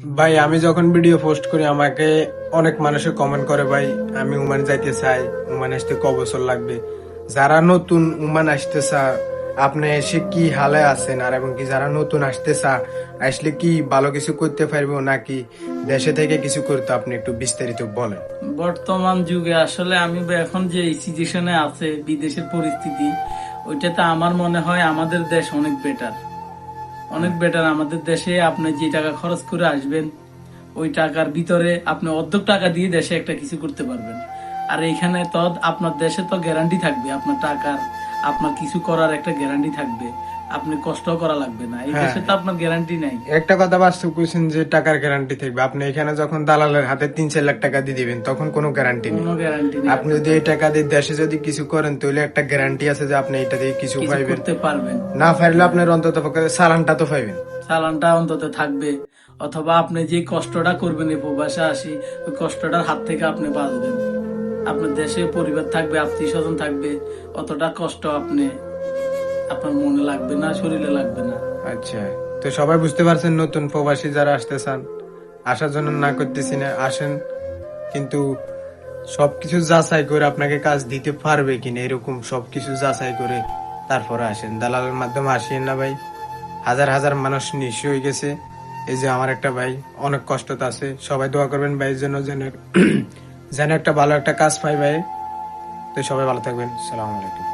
ভাই আমি যখন ভিডিও পোস্ট করি আমাকে অনেক মানুষে কমেন্ট করে ভাই আমি ওমান যাইতে চাই, ওমান আসতে ক বছর লাগবে। যারা নতুন ওমান আসতে চা আপনি এসে কি হালে আছেন, আর এবং কি যারা নতুন আসতে চা আসলে কি ভালো কিছু করতে পারবো নাকি দেশে থেকে কিছু করতে, আপনি একটু বিস্তারিত বলেন। বর্তমান যুগে আসলে আমি এখন যে সিচুয়েশনে আছে বিদেশের পরিস্থিতি, ওইটাতে আমার মনে হয় আমাদের দেশ অনেক বেটার। অনেক বেটার আমাদের দেশে। আপনি যে টাকা খরচ করে আসবেন ওই টাকার ভিতরে আপনি অর্ধেক টাকা দিয়ে দেশে একটা কিছু করতে পারবেন। আর এইখানে তো আপনার দেশে তো গ্যারান্টি থাকবে আপনার টাকার, আপনার কিছু করার একটা গ্যারান্টি থাকবে, আপনি কষ্ট করা লাগবে না। এই হ্যাঁ, দেশে তো আপনার গ্যারান্টি নাই। একটা কথা বাস্তব কোশ্চেন যে টাকার গ্যারান্টি থাকবে, আপনি এখানে যখন দালালের হাতে 3-4 লাখ টাকা দিয়ে দিবেন তখন কোনো গ্যারান্টি নেই। কোনো গ্যারান্টি নেই আপনি যদি এই টাকা দিয়ে দেশে যদি কিছু করেন তাহলে একটা গ্যারান্টি আছে যে আপনি এটা দিয়ে কিছু কিছু পাইবেন, করতে পারবেন। না পারলে আপনার অন্তত পক্ষে চালানটা তো পাইবেন। চালানটা অন্তত থাকবে, অথবা আপনি যে কষ্টটা করবেন এই প্রবাসে আসি ওই কষ্টটার হাত থেকে আপনি বাঁচবেন। আপনার দেশে পরিবার থাকবে, আত্মীয় স্বজন থাকবে, অতটা কষ্ট আপনার মনে লাগবে না, শরীরে লাগবে না। আচ্ছা, তো সবাই বুঝতে পারছেন, নতুন প্রবাসী যারা আসতে চান আসার জন্য না করতেছি না, আসেন, কিন্তু সবকিছু যাচাই করে আপনাকে কাজ দিতে পারবে কিনা এরকম সবকিছু যাচাই করে তারপরে আসেন। দালালের মাধ্যমে আসেন না ভাই। হাজার হাজার মানুষ নিঃস্ব হয়ে গেছে। এই যে আমার একটা ভাই অনেক কষ্টতে আছে, সবাই দোয়া করবেন ভাইয়ের জন্য যেন যেন একটা ভালো একটা কাজ পাই ভাই। তো সবাই ভালো থাকবেন, সালাম আলাইকুম।